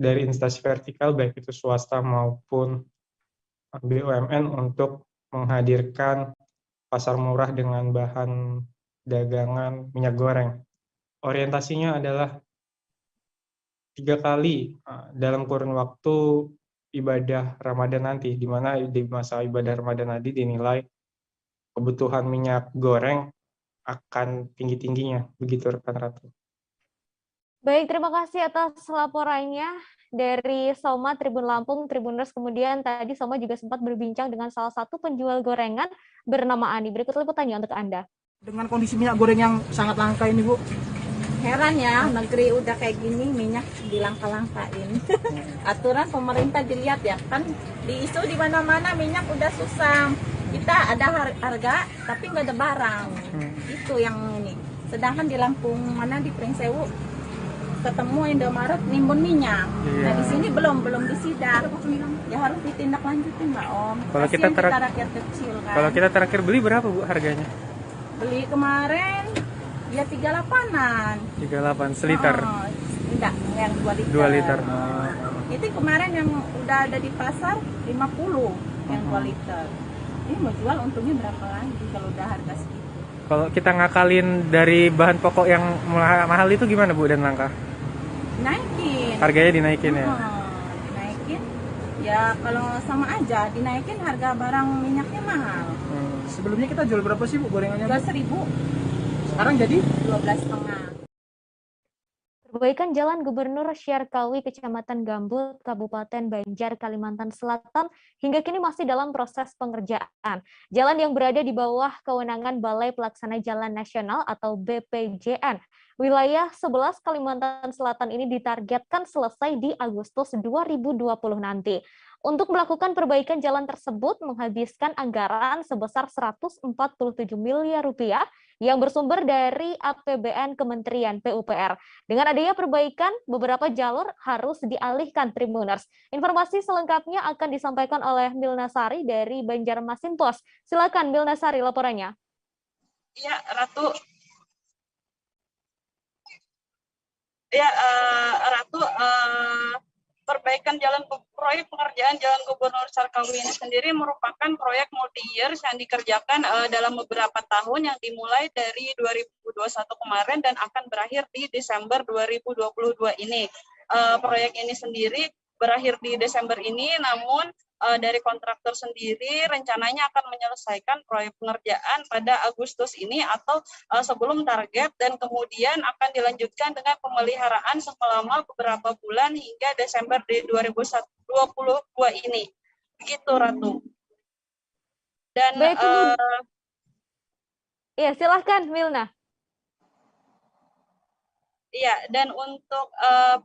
dari instansi vertikal baik itu swasta maupun BUMN untuk menghadirkan pasar murah dengan bahan dagangan minyak goreng. Orientasinya adalah 3 kali dalam kurun waktu ibadah Ramadan nanti, di mana di masa ibadah Ramadan nanti dinilai kebutuhan minyak goreng akan tinggi-tingginya. Begitu rekan Ratu. Baik, terima kasih atas laporannya dari Soma Tribun Lampung, Tribuners. Kemudian tadi Soma juga sempat berbincang dengan salah satu penjual gorengan bernama Ani. Berikut liputannya untuk Anda. Dengan kondisi minyak goreng yang sangat langka ini, Bu. Heran ya, negeri udah kayak gini minyak dilangka-langkain. Aturan pemerintah dilihat ya, kan di isu di mana-mana minyak udah susah. Kita ada harga tapi nggak ada barang. Itu yang ini. Sedangkan di Lampung mana di Pringsewu ketemu Indomaret nimbun minyak. Nah di sini belum disidar. Ya harus ditindaklanjuti Mbak Om. Kalau kita rakyat kecil kan. Kalau kita terakhir beli berapa Bu harganya? Beli kemarin ya 38-an. 38 seliter. Oh, enggak, yang 2 liter. 2 liter. Itu kemarin yang udah ada di pasar 50 yang 2 liter. Ini mau jual untungnya berapa lagi kalau udah harga segitu? Kalau kita ngakalin dari bahan pokok yang mahal itu gimana Bu dan langka? Dinaikin. Harganya dinaikin ya? Dinaikin. Ya kalau sama aja, dinaikin harga barang minyaknya mahal. Sebelumnya kita jual berapa sih Bu gorengannya? 12.000. Sekarang jadi 12,5. Perbaikan Jalan Gubernur Syarkawi, Kecamatan Gambut, Kabupaten Banjar, Kalimantan Selatan hingga kini masih dalam proses pengerjaan. Jalan yang berada di bawah kewenangan Balai Pelaksana Jalan Nasional atau BPJN. Wilayah 11 Kalimantan Selatan ini ditargetkan selesai di Agustus 2020 nanti. Untuk melakukan perbaikan jalan tersebut menghabiskan anggaran sebesar 147 miliar rupiah yang bersumber dari APBN Kementerian PUPR. Dengan adanya perbaikan, beberapa jalur harus dialihkan Tribuners. Informasi selengkapnya akan disampaikan oleh Milna Sari dari Banjarmasin Pos. Silakan Milna Sari laporannya. Ya, Ratu. Ya, Ratu, perbaikan proyek pengerjaan Jalan Gubernur Syarkawi ini sendiri merupakan proyek multi-year yang dikerjakan dalam beberapa tahun yang dimulai dari 2021 kemarin dan akan berakhir di Desember 2022 ini. Proyek ini sendiri berakhir di Desember ini, namun dari kontraktor sendiri rencananya akan menyelesaikan proyek pengerjaan pada Agustus ini atau sebelum target, dan kemudian akan dilanjutkan dengan pemeliharaan selama beberapa bulan hingga Desember di 2022 ini. Begitu Ratu. Dan ya, silahkan Milna. Iya, dan untuk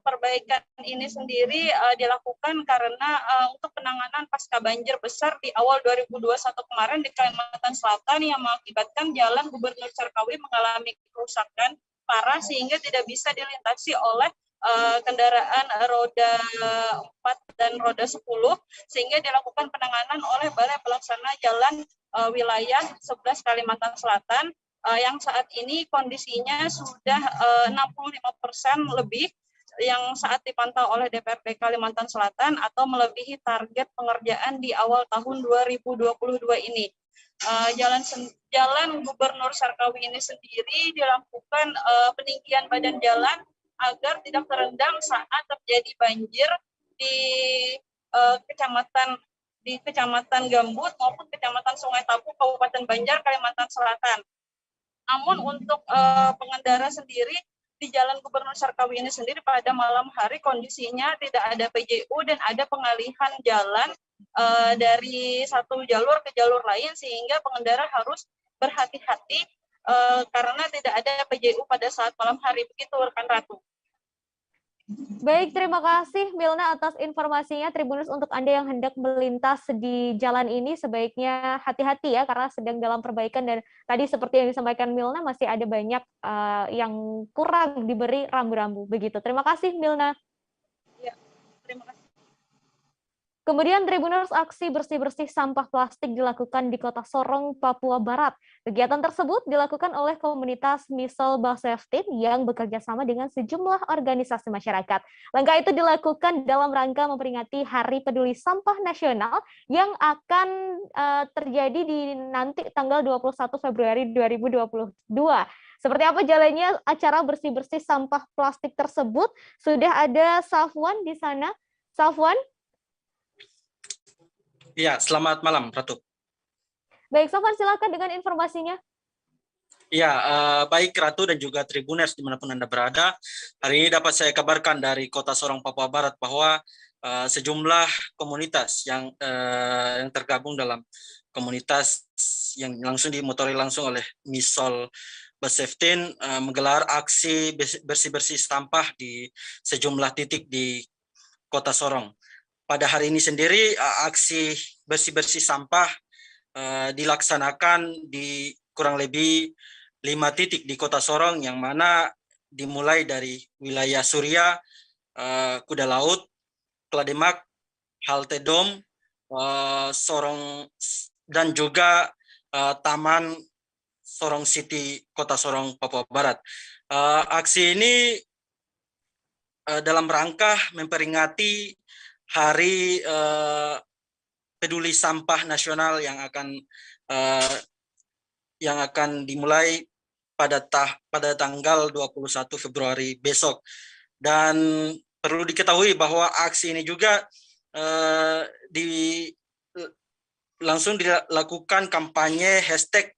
perbaikan ini sendiri dilakukan karena untuk penanganan pasca banjir besar di awal 2021 kemarin di Kalimantan Selatan yang mengakibatkan Jalan Gubernur Syarkawi mengalami kerusakan parah sehingga tidak bisa dilintasi oleh kendaraan roda 4 dan roda 10, sehingga dilakukan penanganan oleh Balai Pelaksana Jalan Wilayah 11 Kalimantan Selatan yang saat ini kondisinya sudah 65% lebih yang saat dipantau oleh DPRD Kalimantan Selatan atau melebihi target pengerjaan di awal tahun 2022 ini. Jalan Gubernur Syarkawi ini sendiri dilakukan peninggian badan jalan agar tidak terendam saat terjadi banjir di Kecamatan Gambut maupun Kecamatan Sungai Tapu, Kabupaten Banjar, Kalimantan Selatan. Namun untuk pengendara sendiri di Jalan Gubernur Syarkawi ini sendiri pada malam hari kondisinya tidak ada PJU dan ada pengalihan jalan dari satu jalur ke jalur lain sehingga pengendara harus berhati-hati karena tidak ada PJU pada saat malam hari. Begitu rekan Ratu. Baik, terima kasih Milna atas informasinya. Tribuners, untuk Anda yang hendak melintas di jalan ini sebaiknya hati-hati ya karena sedang dalam perbaikan, dan tadi seperti yang disampaikan Milna masih ada banyak yang kurang diberi rambu-rambu begitu. Terima kasih Milna. Ya, terima kasih. Kemudian Tribuners aksi bersih-bersih sampah plastik dilakukan di Kota Sorong, Papua Barat. Kegiatan tersebut dilakukan oleh komunitas Misol Baseftin yang bekerja sama dengan sejumlah organisasi masyarakat. Langkah itu dilakukan dalam rangka memperingati Hari Peduli Sampah Nasional yang akan terjadi di nanti tanggal 21 Februari 2022. Seperti apa jalannya acara bersih-bersih sampah plastik tersebut? Sudah ada Safwan di sana. Safwan? Ya, selamat malam, Ratu. Baik, Safwan, silakan dengan informasinya. Ya, baik Ratu dan juga Tribuners dimanapun Anda berada. Hari ini dapat saya kabarkan dari Kota Sorong, Papua Barat bahwa sejumlah komunitas yang tergabung dalam komunitas yang langsung dimotori langsung oleh Misol Baseftin menggelar aksi bersih-bersih sampah di sejumlah titik di Kota Sorong. Pada hari ini sendiri aksi bersih-bersih sampah dilaksanakan di kurang lebih 5 titik di Kota Sorong, yang mana dimulai dari wilayah Surya, Kuda Laut, Klademak, Halte Dom, Sorong, dan juga Taman Sorong City, Kota Sorong, Papua Barat. Aksi ini dalam rangka memperingati Hari Peduli Sampah Nasional yang akan dimulai pada tanggal 21 Februari besok. Dan perlu diketahui bahwa aksi ini juga langsung dilakukan kampanye hashtag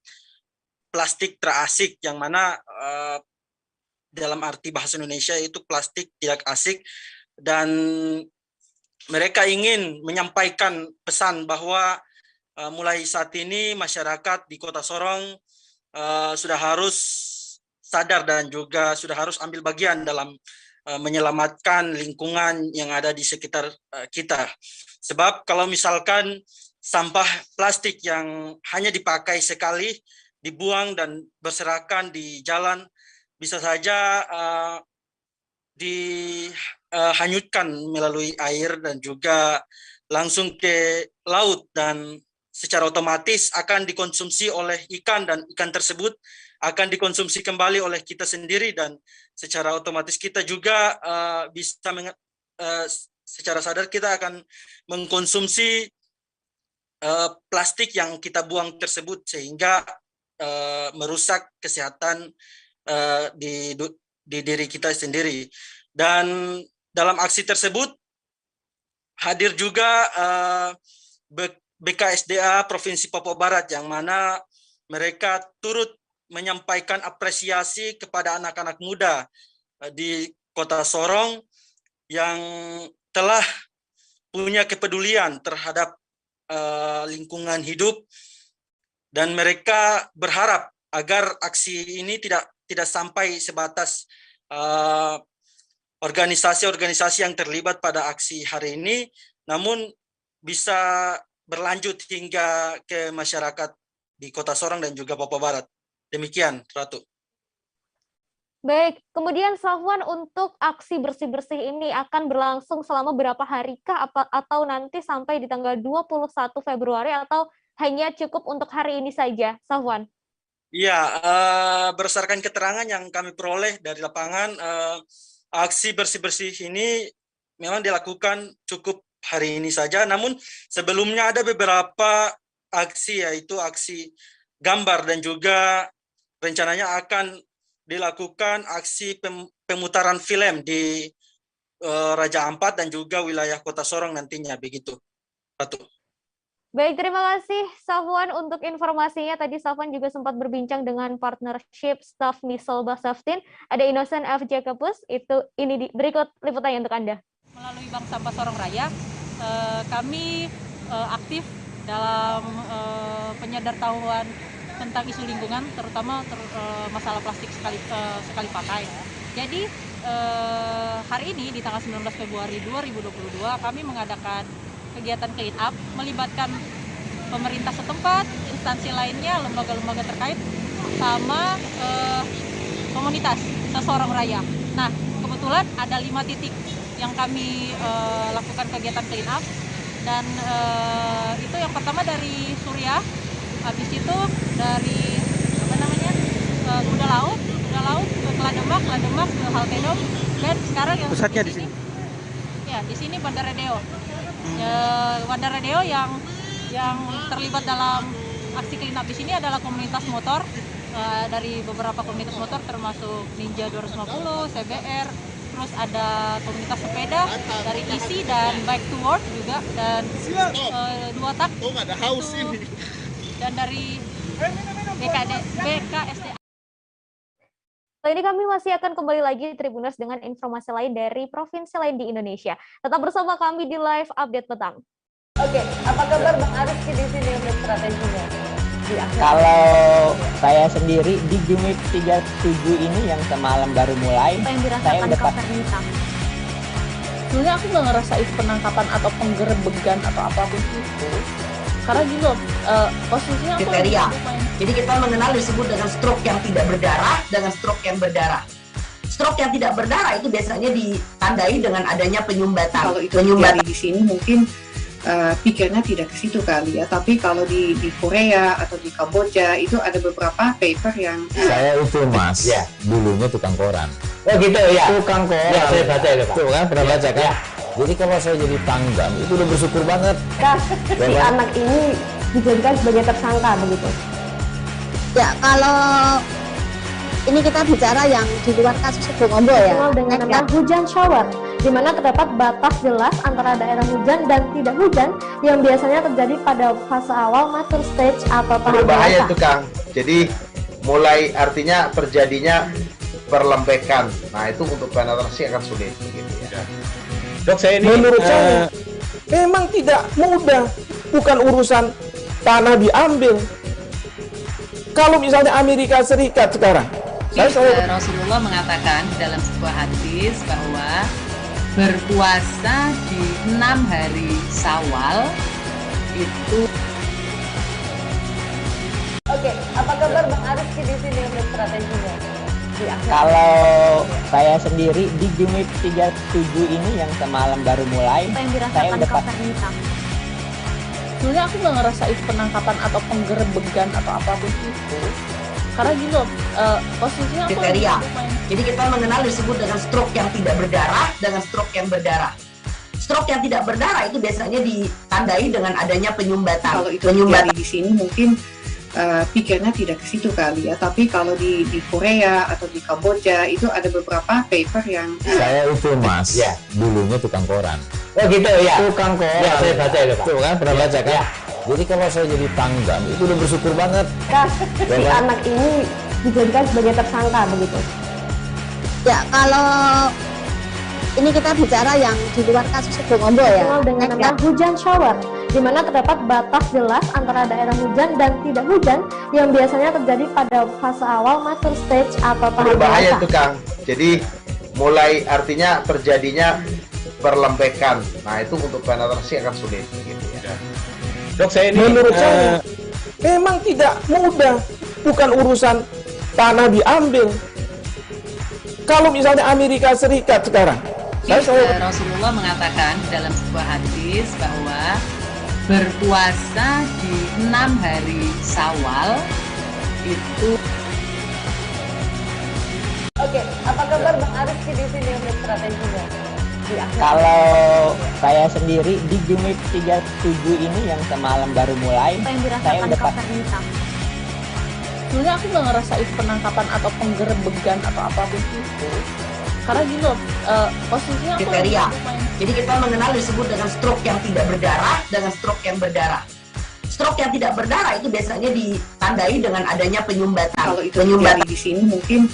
plastik terasik, yang mana dalam arti bahasa Indonesia itu plastik tidak asik, dan mereka ingin menyampaikan pesan bahwa mulai saat ini masyarakat di Kota Sorong sudah harus sadar dan juga sudah harus ambil bagian dalam menyelamatkan lingkungan yang ada di sekitar kita. Sebab kalau misalkan sampah plastik yang hanya dipakai sekali, dibuang dan berserakan di jalan, bisa saja dihanyutkan melalui air dan juga langsung ke laut, dan secara otomatis akan dikonsumsi oleh ikan, dan ikan tersebut akan dikonsumsi kembali oleh kita sendiri, dan secara otomatis kita juga bisa secara sadar kita akan mengkonsumsi plastik yang kita buang tersebut, sehingga merusak kesehatan di diri kita sendiri. Dan dalam aksi tersebut hadir juga BKSDA Provinsi Papua Barat, yang mana mereka turut menyampaikan apresiasi kepada anak-anak muda di Kota Sorong yang telah punya kepedulian terhadap lingkungan hidup, dan mereka berharap agar aksi ini tidak sampai sebatas organisasi-organisasi yang terlibat pada aksi hari ini, namun bisa berlanjut hingga ke masyarakat di Kota Sorong dan juga Papua Barat. Demikian, Ratu. Baik, kemudian Safwan, untuk aksi bersih-bersih ini akan berlangsung selama berapa hari kah, atau nanti sampai di tanggal 21 Februari, atau hanya cukup untuk hari ini saja, Safwan? Ya, berdasarkan keterangan yang kami peroleh dari lapangan, aksi bersih-bersih ini memang dilakukan cukup hari ini saja, namun sebelumnya ada beberapa aksi, yaitu aksi gambar, dan juga rencananya akan dilakukan aksi pemutaran film di Raja Ampat dan juga wilayah Kota Sorong nantinya, begitu, Ratu. Baik, terima kasih Safwan untuk informasinya. Tadi Safwan juga sempat berbincang dengan partnership staff Misol Baseftin. Ada Innocent F. Jacobus, ini berikut liputannya untuk Anda. Melalui Bank Sampah Sorong Raya, kami aktif dalam penyadartahuan tentang isu lingkungan, terutama masalah plastik sekali pakai. Jadi hari ini di tanggal 19 Februari 2022 kami mengadakan kegiatan clean up melibatkan pemerintah setempat, instansi lainnya, lembaga-lembaga terkait, sama komunitas se-Sorong Raya. Nah, kebetulan ada 5 titik yang kami lakukan kegiatan clean up. Dan itu yang pertama dari Suriah, habis itu dari apa namanya kuda laut ke Klademak ke Haltedom, dan sekarang yang Pusatnya di sini. Ya, di sini Bandara Deo. Bandara Deo yang terlibat dalam aksi clean up di sini adalah komunitas motor, dari beberapa komunitas motor termasuk Ninja 250, CBR, terus ada komunitas sepeda dari ISI dan Bike to Work juga, dan dua tak dan dari BKSDA. Kali ini kami masih akan kembali lagi di Tribuners dengan informasi lain dari provinsi lain di Indonesia. Tetap bersama kami di Live Update Petang. Oke, apa kabar Bang Aris di sini untuk strateginya? Kalau saya sendiri di Gimik 37 ini yang semalam baru mulai, Apa yang saya dirasakan udah Kak Fernita? Sebenarnya aku nggak ngerasain penangkapan atau penggerebegan atau apapun itu, karena gini loh, posisinya aku kriteria. main. Jadi kita mengenal disebut dengan stroke yang tidak berdarah dengan stroke yang berdarah. Stroke yang tidak berdarah itu biasanya ditandai dengan adanya penyumbatan. Kalau itu terjadi di sini mungkin pikirnya tidak ke situ kali ya, tapi kalau di Korea atau di Kamboja itu ada beberapa paper yang saya itu mas, ya, dulunya tukang koran. Oh gitu ya. Tukang koran. Ya, saya baca itu Pak. Tuh kan pernah baca kan? Ya. Jadi kalau saya jadi tanggam itu udah bersyukur banget. Si anak ini dijadikan sebagai tersangka begitu. Ya, kalau ini kita bicara yang di luar kasus Bongombo ya. Dikenal dengan nama hujan shower, di mana terdapat batas jelas antara daerah hujan dan tidak hujan yang biasanya terjadi pada fase awal mature stage atau tahap berbahaya dewasa. itu Kang. Jadi mulai artinya terjadinya perlembekan. Nah itu untuk penetrasi akan sulit. Gitu ya. Dok, saya ini menurut saya memang tidak mudah, bukan urusan tanah diambil. Kalau misalnya Amerika Serikat sekarang, Rasulullah mengatakan dalam sebuah hadis bahwa berpuasa di 6 hari Syawal itu. Oke, apa kabar Bang Aris di sini untuk strateginya? Kalau saya sendiri di Gimik 37 ini yang semalam baru mulai, Apa yang saya dirasakan udah Kak Fernita? Sebenarnya aku nggak ngerasain penangkapan atau penggerebegan atau apapun itu, karena gini loh, posisinya aku kriteria. main. Jadi kita mengenal disebut dengan stroke yang tidak berdarah dengan stroke yang berdarah. Stroke yang tidak berdarah itu biasanya ditandai dengan adanya penyumbatan. kalau itu terjadi di sini mungkin pikirnya tidak ke situ kali ya, tapi kalau di Korea atau di Kamboja itu ada beberapa paper yang Saya itu mas, Ya. dulunya tukang koran. Oh gitu ya. Tukang koran. Ya, saya baca itu Pak. Tuh kan pernah baca kan? Ya. Jadi kalau saya jadi tanggam itu udah bersyukur banget. Si anak ini dijadikan sebagai tersangka begitu. Ya, kalau ini kita bicara yang di luar kasus Bongombo ya. Dikenal dengan nama hujan shower, di mana terdapat batas jelas antara daerah hujan dan tidak hujan yang biasanya terjadi pada fase awal mature stage atau tahap Berbahaya dewasa. itu Kang. Jadi mulai artinya terjadinya perlembekan. Nah itu untuk penetrasi akan sulit. Gitu ya. Dok, saya ini menurut saya memang tidak mudah, bukan urusan tanah diambil. Kalau misalnya Amerika Serikat sekarang, Rasulullah mengatakan dalam sebuah hadis bahwa berpuasa di 6 hari Syawal itu. Oke, apa kabar Bang Aris di sini untuk strateginya? Kalau saya sendiri di Gimik 37 ini yang semalam baru mulai, Apa yang saya dirasakan udah Kak Fernita? Sebenarnya aku nggak ngerasain penangkapan atau penggerebegan atau apapun itu, karena gini loh, posisinya aku kriteria. main. Jadi kita mengenal disebut dengan stroke yang tidak berdarah dengan stroke yang berdarah. Stroke yang tidak berdarah itu biasanya ditandai dengan adanya penyumbatan. kalau itu terjadi di sini mungkin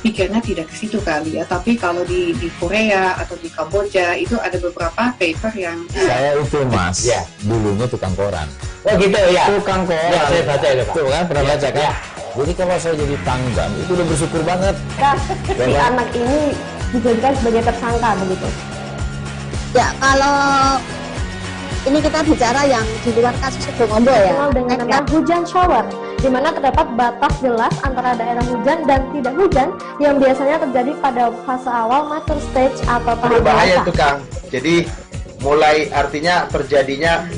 pikirnya tidak ke situ kali ya, tapi kalau di Korea atau di Kamboja itu ada beberapa paper yang Saya itu mas, Ya. dulunya tukang koran. Oh gitu ya. Tukang koran. Ya, saya baca itu Pak. Tuh kan pernah baca kan? Ya. Jadi kalau saya jadi tanggam itu udah bersyukur banget. Si anak ini dijadikan sebagai tersangka begitu. Ya, kalau ini kita bicara yang di luar kasus Bongombo ya. Dikenal dengan nama hujan shower, di mana terdapat batas jelas antara daerah hujan dan tidak hujan yang biasanya terjadi pada fase awal mature stage atau tahap Berbahaya dewasa. itu Kang. Jadi mulai artinya terjadinya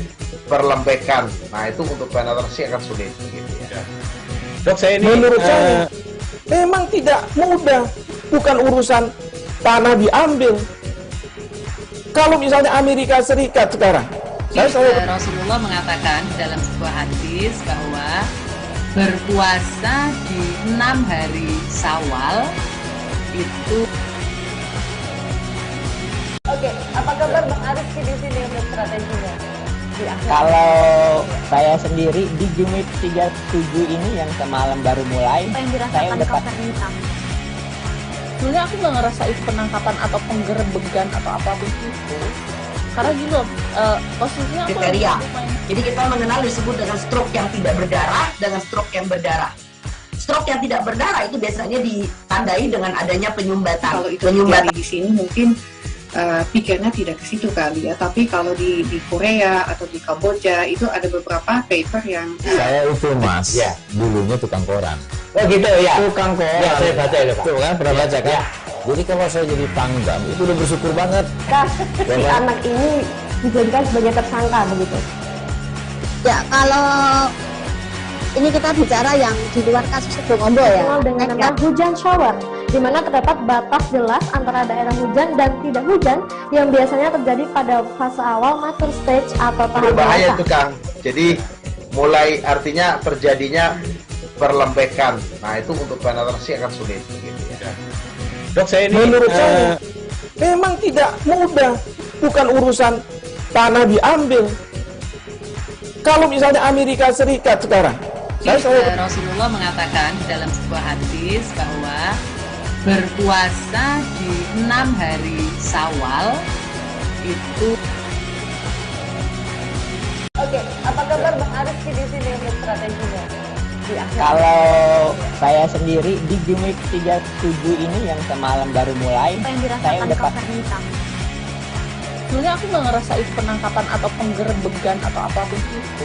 perlembekan. Nah itu untuk penetrasi akan sulit gitu ya. Dok, saya ini menurut saya memang tidak mudah, bukan urusan tanah diambil. Kalau misalnya Amerika Serikat sekarang, Rasulullah mengatakan dalam sebuah hadis bahwa berpuasa di 6 hari Syawal itu. Oke, apa kabar Bang Arif di sini untuk strateginya? Kalau saya sendiri di Jumit 37 ini yang semalam baru mulai, Apa yang saya dirasakan udah Kapten Hitam? Sebenarnya aku nggak ngerasa itu penangkapan atau penggerebegan atau apapun itu. Karena gini loh, posisinya aku Kriteria. Jadi kita mengenal disebut dengan stroke yang tidak berdarah dengan stroke yang berdarah. Stroke yang tidak berdarah itu biasanya ditandai dengan adanya penyumbatan. Kalau itu terjadi di sini mungkin pikirnya tidak ke situ kali ya, tapi kalau di Korea atau di Kamboja itu ada beberapa paper yang Saya itu Mas, dulunya tukang koran. Oh gitu ya. Tukang koran. Ya, saya baca itu, Pak. Tuh kan pernah baca kan? Ya. Jadi kalau saya jadi tanggam itu udah bersyukur banget. Si anak ini dijadikan sebagai tersangka begitu. Ya, kalau ini kita bicara yang di luar kasus Bongombo ya. Dengan nama hujan shower, di mana terdapat batas jelas antara daerah hujan dan tidak hujan yang biasanya terjadi pada fase awal mature stage atau tahap Berbahaya dewasa. itu Kang. Jadi mulai artinya terjadinya perlembekan. Nah itu untuk penetrasi akan sulit gitu ya. Dok, saya ini menurut saya memang tidak mudah, bukan urusan tanah diambil. Kalau misalnya Amerika Serikat sekarang, Rasulullah mengatakan dalam sebuah hadis bahwa berpuasa di 6 hari Syawal itu. Oke, apa kabar Bang Arif di sini untuk strateginya? Kalau saya sendiri di Jumit 37 ini yang semalam baru mulai, Apa yang saya dirasakan udah Kapten Hitam? sebenarnya aku nggak ngerasa itu penangkapan atau penggerebegan atau apapun itu.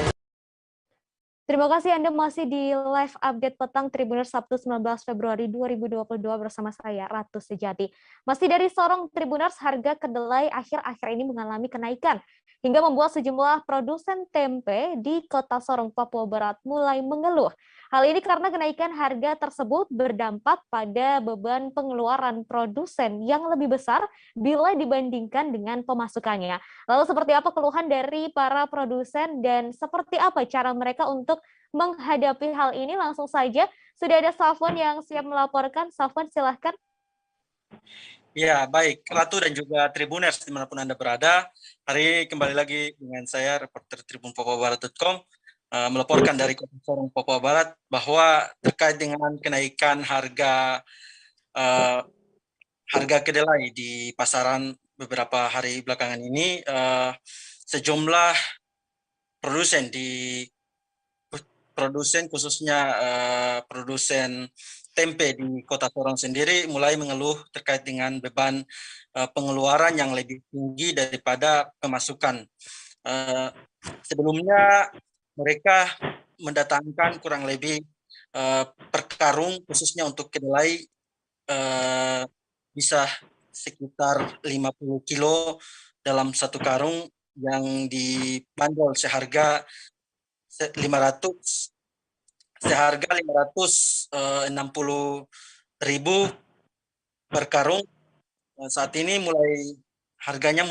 Terima kasih Anda masih di live update petang Tribuners Sabtu 19 Februari 2022 bersama saya Ratu Sejati. Masih dari Sorong Tribuners, harga kedelai akhir-akhir ini mengalami kenaikan hingga membuat sejumlah produsen tempe di Kota Sorong, Papua Barat mulai mengeluh. Hal ini karena kenaikan harga tersebut berdampak pada beban pengeluaran produsen yang lebih besar bila dibandingkan dengan pemasukannya. Lalu seperti apa keluhan dari para produsen dan seperti apa cara mereka untuk menghadapi hal ini? Langsung saja, sudah ada Safwan yang siap melaporkan. Safwan, silahkan. Ya, baik. Ratu dan juga Tribuners dimanapun Anda berada. Hari ini kembali lagi dengan saya, reporter Tribun Papuabarat.com, melaporkan dari Kota Sorong, Papua Barat, bahwa terkait dengan kenaikan harga kedelai di pasaran beberapa hari belakangan ini, sejumlah produsen khususnya produsen tempe di Kota Sorong sendiri mulai mengeluh terkait dengan beban pengeluaran yang lebih tinggi daripada pemasukan. Sebelumnya mereka mendatangkan kurang lebih per karung khususnya untuk kedelai bisa sekitar 50 kilo dalam satu karung yang dibanderol seharga 560.000 per karung. Saat ini harganya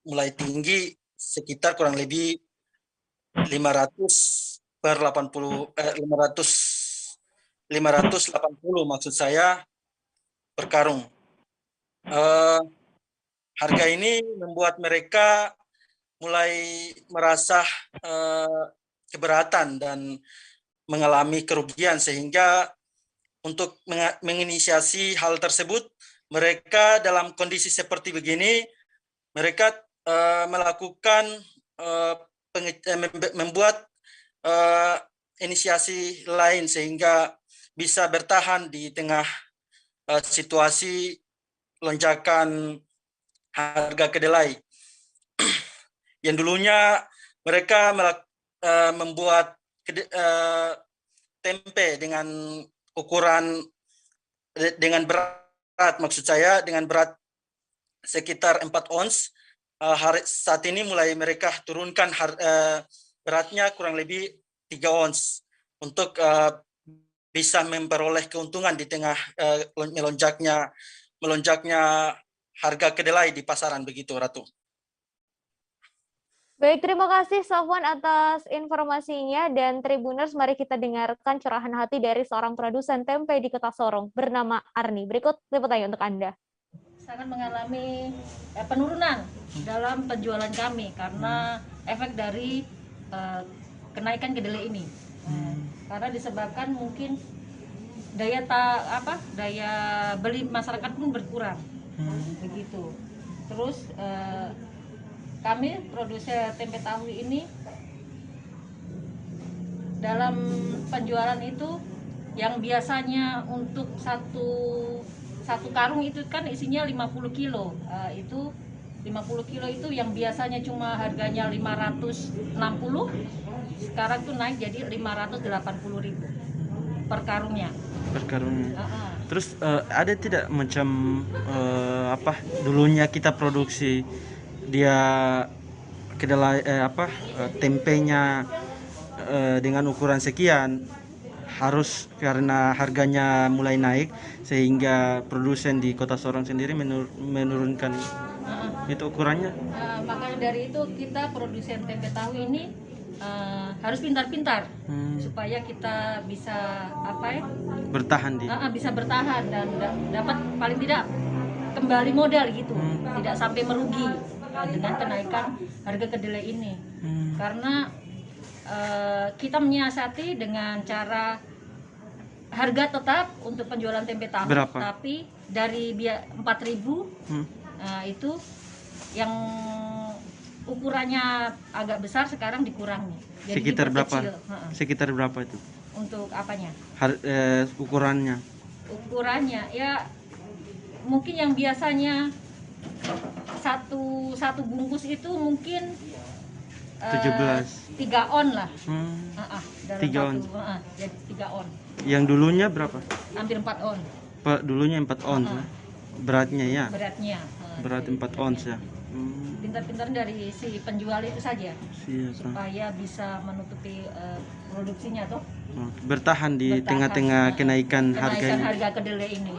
mulai tinggi sekitar kurang lebih 580 maksud saya per karung. Harga ini membuat mereka mulai merasa keberatan dan mengalami kerugian, sehingga untuk menginisiasi hal tersebut, mereka dalam kondisi seperti begini, mereka melakukan membuat inisiasi lain sehingga bisa bertahan di tengah situasi lonjakan harga kedelai. Yang dulunya mereka membuat tempe dengan ukuran dengan berat sekitar 4 ons, saat ini mulai mereka turunkan beratnya kurang lebih 3 ons untuk bisa memperoleh keuntungan di tengah melonjaknya harga kedelai di pasaran, begitu Ratu. Baik, terima kasih Sofwan atas informasinya, dan Tribuners, mari kita dengarkan curahan hati dari seorang produsen tempe di Kota Sorong bernama Arni. Berikut liputannya untuk Anda. Sangat mengalami penurunan dalam penjualan kami karena efek dari kenaikan kedelai ini. Karena disebabkan mungkin daya beli masyarakat pun berkurang. Begitu. Terus kami produsen tempe tahu ini dalam penjualan itu yang biasanya untuk satu karung itu kan isinya 50 kilo. Itu 50 kilo itu yang biasanya cuma harganya 560, sekarang tuh naik jadi 580.000 per karungnya. Per karungnya. Terus ada tidak macam dulunya kita produksi dia kedelai tempenya dengan ukuran sekian, harus karena harganya mulai naik sehingga produsen di Kota Sorong sendiri menurunkan itu ukurannya. Makanya dari itu kita produsen tempe tahu ini harus pintar-pintar supaya kita bisa bertahan bisa bertahan dan dapat paling tidak kembali modal gitu, tidak sampai merugi dengan kenaikan harga kedelai ini. Karena kita menyiasati dengan cara harga tetap untuk penjualan tempe tahu. Berapa? Tapi dari 4.000 itu yang ukurannya agak besar sekarang dikurangi. Jadi sekitar berapa? Sekitar berapa itu? Untuk apanya? Ukurannya? Ukurannya ya mungkin yang biasanya satu bungkus itu mungkin 3 on lah. 3 on. Jadi 3 on. Yang dulunya berapa? Hampir 4 on. Dulunya 4 on. Beratnya ya? Beratnya. Berat 4 ons ya. Pintar-pintar dari si penjual itu saja. Supaya bisa menutupi produksinya toh. Bertahan di tengah-tengah kenaikan harganya. Harga kedelai ini.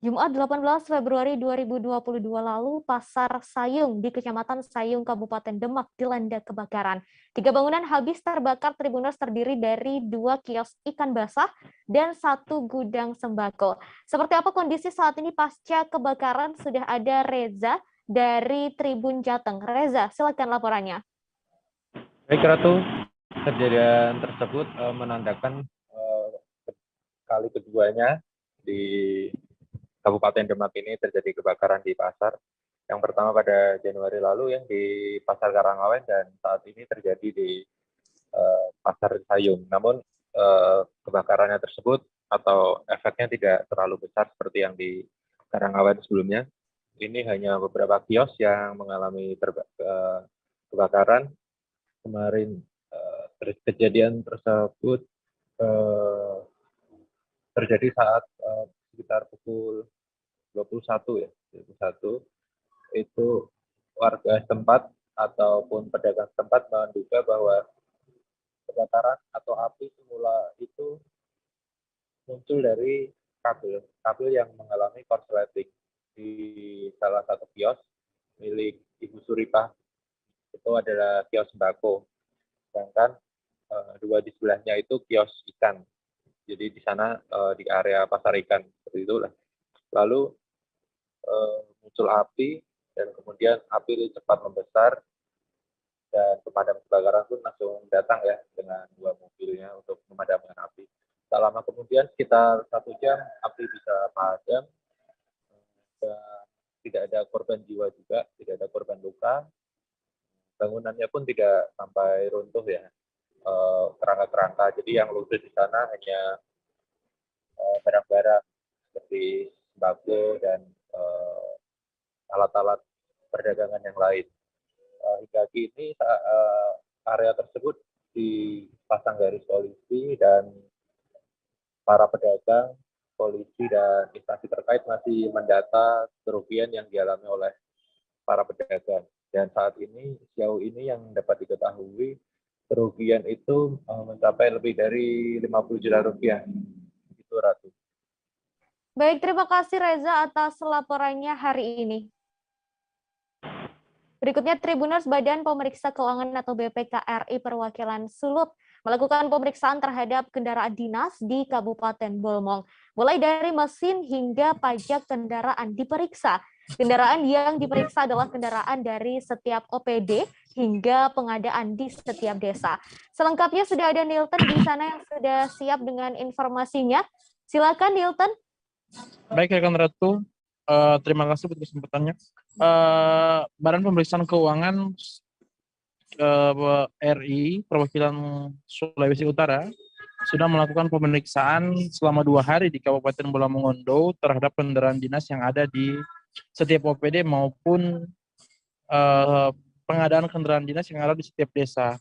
Jumat 18 Februari 2022 lalu, Pasar Sayung di Kecamatan Sayung, Kabupaten Demak dilanda kebakaran. 3 bangunan habis terbakar. Tribuners terdiri dari 2 kios ikan basah dan 1 gudang sembako. Seperti apa kondisi saat ini pasca kebakaran? Sudah ada Reza dari Tribun Jateng. Reza, silakan laporannya. Baik Ratu, kejadian tersebut menandakan kali keduanya di Kabupaten Demak ini terjadi kebakaran di pasar. Yang pertama pada Januari lalu yang di Pasar Karangawen, dan saat ini terjadi di Pasar Sayung. Namun kebakarannya tersebut atau efeknya tidak terlalu besar seperti yang di Karangawen sebelumnya. Ini hanya beberapa kios yang mengalami kebakaran. Kemarin kejadian tersebut terjadi saat sekitar pukul 21 ya, 21 itu warga setempat ataupun pedagang setempat menduga bahwa kebakaran atau api semula itu muncul dari kabel yang mengalami korsleting di salah satu kios milik Ibu Suripah. Itu adalah kios sembako, sedangkan 2 di sebelahnya itu kios ikan. Jadi di sana di area pasar ikan seperti itulah. Lalu muncul api dan kemudian api cepat membesar dan pemadam kebakaran pun langsung datang ya dengan 2 mobilnya untuk memadamkan api. Tak lama kemudian sekitar 1 jam api bisa padam dan tidak ada korban jiwa juga, tidak ada korban luka. Bangunannya pun tidak sampai runtuh ya. Kerangka-kerangka. Jadi yang ludes di sana hanya barang-barang seperti sembako dan alat-alat perdagangan yang lain. Hingga kini area tersebut dipasang garis polisi dan para pedagang, polisi dan instansi terkait masih mendata kerugian yang dialami oleh para pedagang. Dan saat ini, sejauh ini yang dapat diketahui, kerugian itu mencapai lebih dari 50 juta rupiah. Itu Ratu. Baik, terima kasih Reza atas laporannya hari ini. Berikutnya, Tribuners Badan Pemeriksa Keuangan atau BPK RI Perwakilan Sulut melakukan pemeriksaan terhadap kendaraan dinas di Kabupaten Bolmong. Mulai dari mesin hingga pajak kendaraan diperiksa. Kendaraan yang diperiksa adalah kendaraan dari setiap OPD hingga pengadaan di setiap desa. Selengkapnya sudah ada Nilton di sana yang sudah siap dengan informasinya. Silakan Nilton. Baik, rekan Ratu. Terima kasih untuk kesempatannya. Badan Pemeriksaan Keuangan RI Perwakilan Sulawesi Utara sudah melakukan pemeriksaan selama 2 hari di Kabupaten Bola Mongondo terhadap kendaraan dinas yang ada di setiap OPD maupun pengadaan kendaraan dinas yang ada di setiap desa.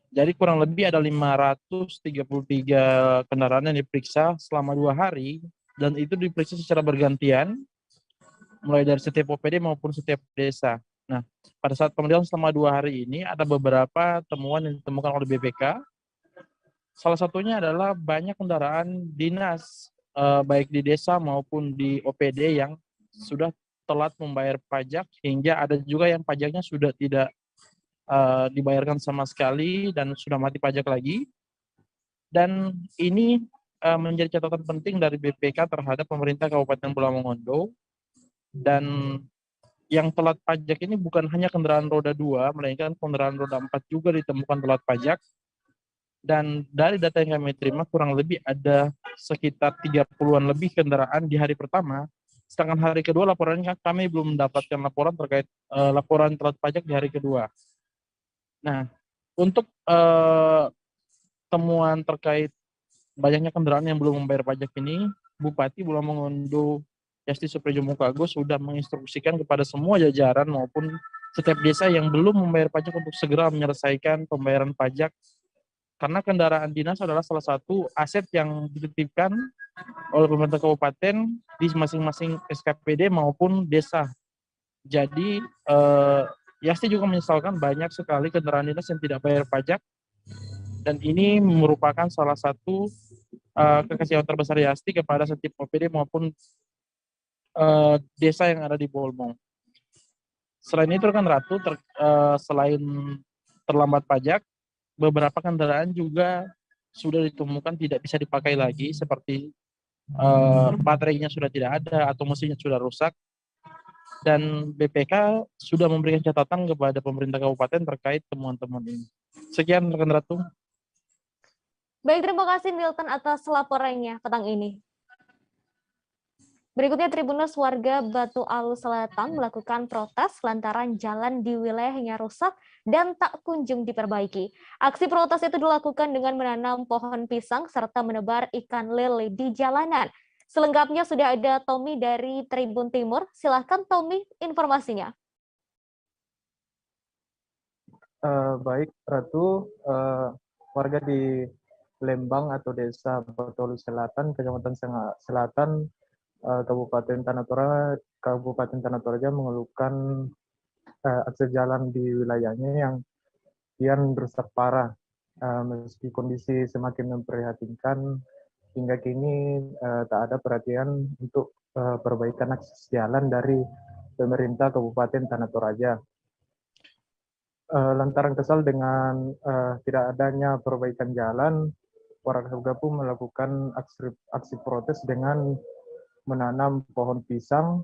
Jadi kurang lebih ada 533 kendaraan yang diperiksa selama 2 hari, dan itu diperiksa secara bergantian mulai dari setiap OPD maupun setiap desa. Nah, pada saat pemeriksaan selama 2 hari ini ada beberapa temuan yang ditemukan oleh BPK. Salah satunya adalah banyak kendaraan dinas baik di desa maupun di OPD yang sudah telat membayar pajak, hingga ada juga yang pajaknya sudah tidak dibayarkan sama sekali dan sudah mati pajak lagi. Dan ini menjadi catatan penting dari BPK terhadap pemerintah Kabupaten Bola Mongondo. Dan yang telat pajak ini bukan hanya kendaraan roda 2, melainkan kendaraan roda 4 juga ditemukan telat pajak. Dan dari data yang kami terima, kurang lebih ada sekitar 30-an lebih kendaraan di hari pertama. Sedangkan hari kedua laporannya kami belum mendapatkan laporan terkait laporan telat pajak di hari kedua. Nah, untuk temuan terkait banyaknya kendaraan yang belum membayar pajak ini, Bupati Bola Mongondo Yasti Supriyo Mukago sudah menginstruksikan kepada semua jajaran maupun setiap desa yang belum membayar pajak untuk segera menyelesaikan pembayaran pajak, karena kendaraan dinas adalah salah satu aset yang dititipkan oleh pemerintah kabupaten di masing-masing SKPD maupun desa. Jadi Yasti juga menyesalkan banyak sekali kendaraan dinas yang tidak bayar pajak, dan ini merupakan salah satu kekecewaan terbesar Yasti kepada setiap OPD maupun desa yang ada di Bolmong. Selain itu kan Ratu, selain terlambat pajak, beberapa kendaraan juga sudah ditemukan tidak bisa dipakai lagi, seperti baterainya sudah tidak ada atau mesinnya sudah rusak. Dan BPK sudah memberikan catatan kepada pemerintah kabupaten terkait temuan-temuan ini. Sekian rekan Ratu. Baik, terima kasih Milton atas laporannya petang ini. Berikutnya, Tribuners warga Batu Alus Selatan melakukan protes lantaran jalan di wilayahnya rusak dan tak kunjung diperbaiki. Aksi protes itu dilakukan dengan menanam pohon pisang serta menebar ikan lele di jalanan. Selengkapnya sudah ada Tommy dari Tribun Timur. Silahkan Tommy, informasinya. Baik, Ratu, warga di Lembang atau Desa Batu Alus Selatan, Kecamatan Selatan, Kabupaten Tanah Toraja mengeluhkan akses jalan di wilayahnya yang kian rusak parah. Meski kondisi semakin memprihatinkan, hingga kini tak ada perhatian untuk perbaikan akses jalan dari pemerintah Kabupaten Tanah Toraja. Lantaran kesal dengan tidak adanya perbaikan jalan, warga pun melakukan aksi protes dengan menanam pohon pisang,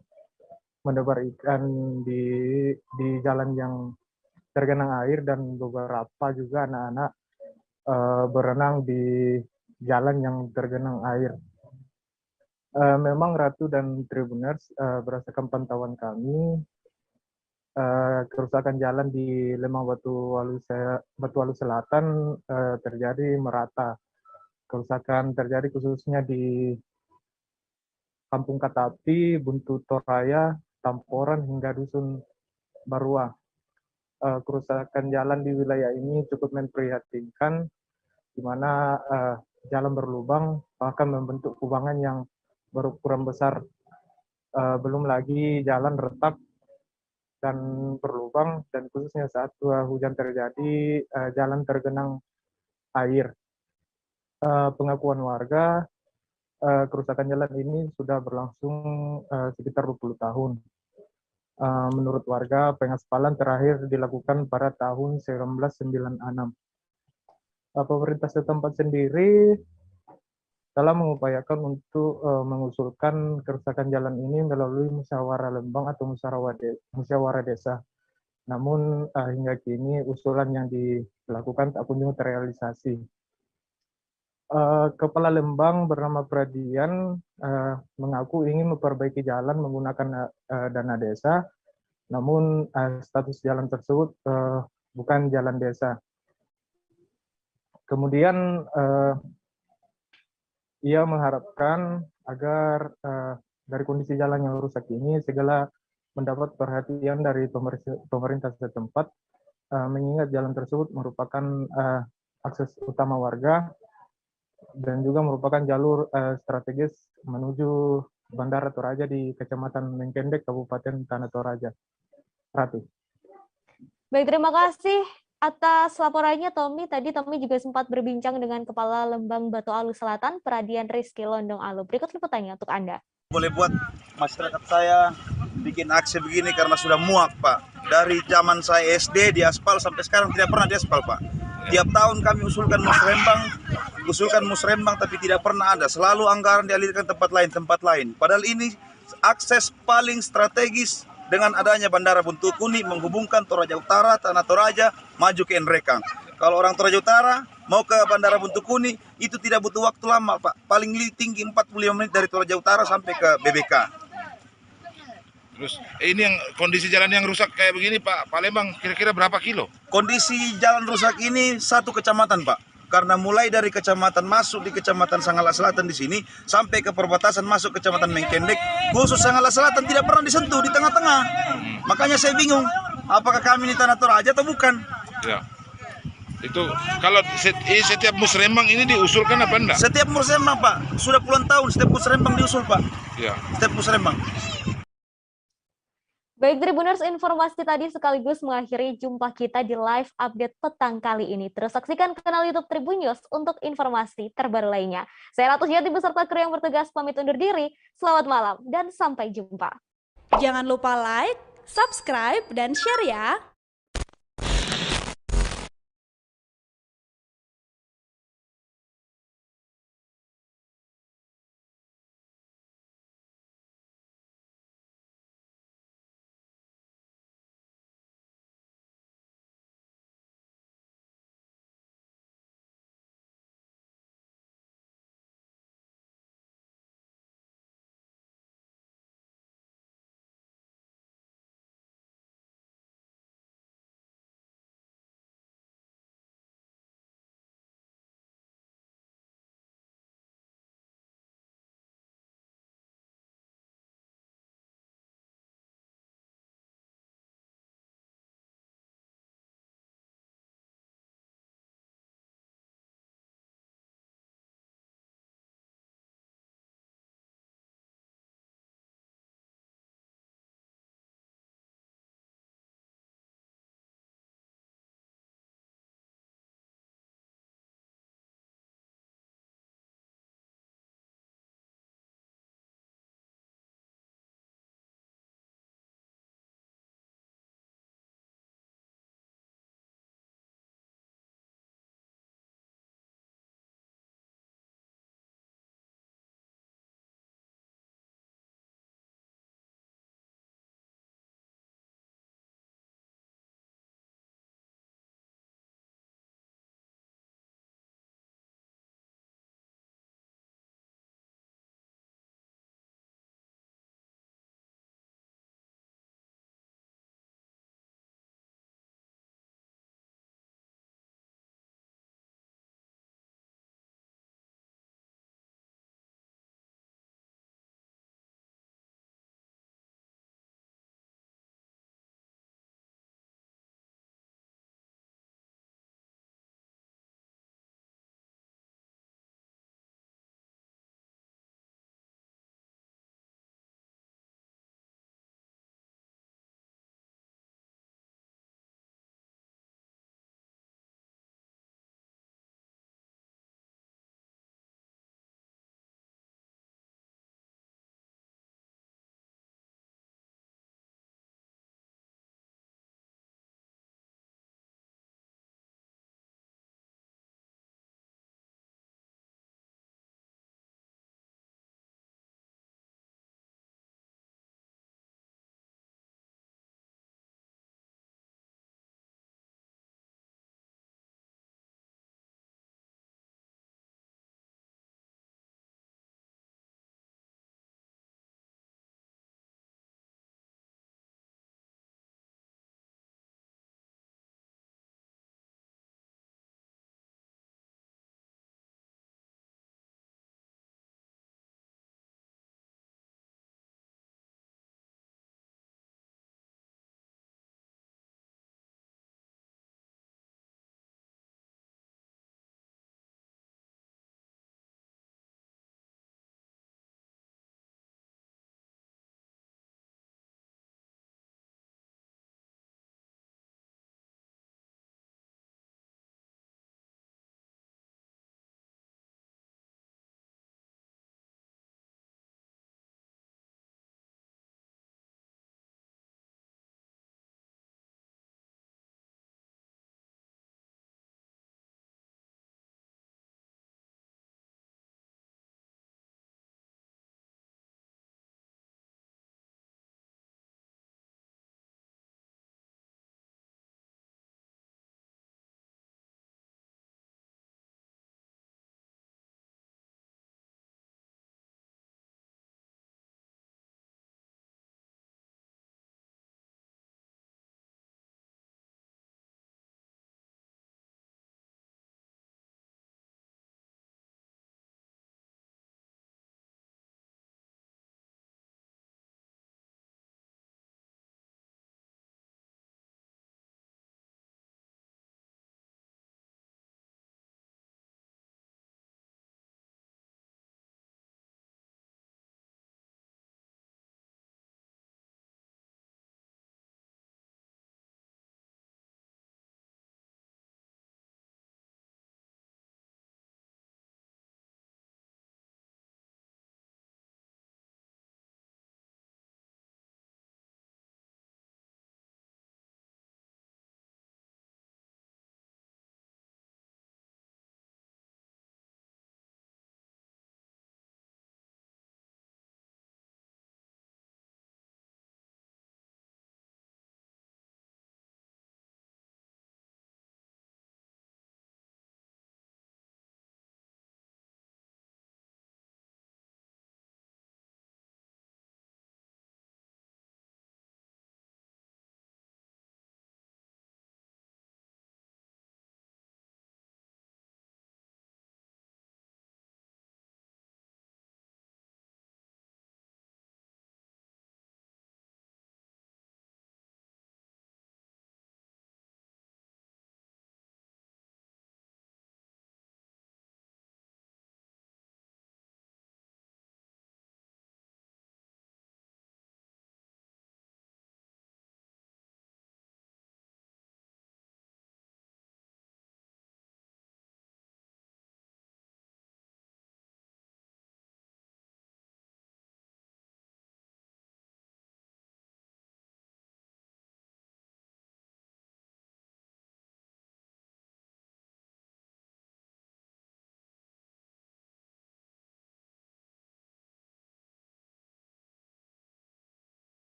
menebar ikan di jalan yang tergenang air, dan beberapa juga anak-anak berenang di jalan yang tergenang air. Memang Ratu dan Tribuners, berdasarkan pantauan kami, kerusakan jalan di Lembang Batu Alus Selatan terjadi merata. Kerusakan terjadi khususnya di Kampung Katapi, Buntu Toraya, Tamporan, hingga Dusun Barua. Kerusakan jalan di wilayah ini cukup memprihatinkan, di mana jalan berlubang, bahkan membentuk kubangan yang berukuran besar. Belum lagi jalan retak dan berlubang, dan khususnya saat hujan terjadi jalan tergenang air. Pengakuan warga, kerusakan jalan ini sudah berlangsung sekitar 20 tahun. Menurut warga, pengaspalan terakhir dilakukan pada tahun 1996. Pemerintah setempat sendiri telah mengupayakan untuk mengusulkan kerusakan jalan ini melalui musyawarah lembang atau musyawarah desa. Namun hingga kini usulan yang dilakukan tak kunjung terrealisasi. Kepala Lembang bernama Pradian mengaku ingin memperbaiki jalan menggunakan dana desa, namun status jalan tersebut bukan jalan desa. Kemudian ia mengharapkan agar dari kondisi jalan yang rusak ini segera mendapat perhatian dari pemerintah setempat, mengingat jalan tersebut merupakan akses utama warga dan juga merupakan jalur strategis menuju Bandara Toraja di Kecamatan Mengkendek, Kabupaten Tanah Toraja. Ratu. Baik, terima kasih atas laporannya Tommy. Tadi Tommy juga sempat berbincang dengan Kepala Lembang Batu Alu Selatan, Pradian Rizky Londong Alu. Berikut liputannya untuk Anda. Boleh buat masyarakat saya bikin aksi begini karena sudah muak, Pak. Dari zaman saya SD diaspal sampai sekarang tidak pernah diaspal, Pak. Tiap tahun kami usulkan musrembang, tapi tidak pernah ada. Selalu anggaran dialirkan tempat lain. Padahal ini akses paling strategis dengan adanya Bandara Buntukuni menghubungkan Toraja Utara, Tanah Toraja, maju ke Nrekang. Kalau orang Toraja Utara mau ke Bandara Buntukuni, itu tidak butuh waktu lama, Pak. Paling tinggi 45 menit dari Toraja Utara sampai ke BBK. Terus ini yang kondisi jalan yang rusak kayak begini, Pak Palembang, kira-kira berapa kilo? Kondisi jalan rusak ini 1 kecamatan, Pak. Karena mulai dari kecamatan masuk di Kecamatan Sanggala Selatan di sini sampai ke perbatasan masuk Kecamatan Mengkendek, khusus Sanggala Selatan tidak pernah disentuh di tengah-tengah. Makanya saya bingung, apakah kami ini Tanah Toraja atau bukan? Ya. Itu kalau setiap musrembang ini diusulkan apa enggak? Setiap musrembang, Pak. Sudah puluhan tahun setiap musrembang diusul, Pak. Ya. Setiap musrembang. Baik, Tribuners, informasi tadi sekaligus mengakhiri jumpa kita di live update petang kali ini. Terus saksikan kanal YouTube Tribun News untuk informasi terbaru lainnya. Saya Ratu Jati beserta kru yang bertugas pamit undur diri. Selamat malam dan sampai jumpa. Jangan lupa like, subscribe, dan share ya.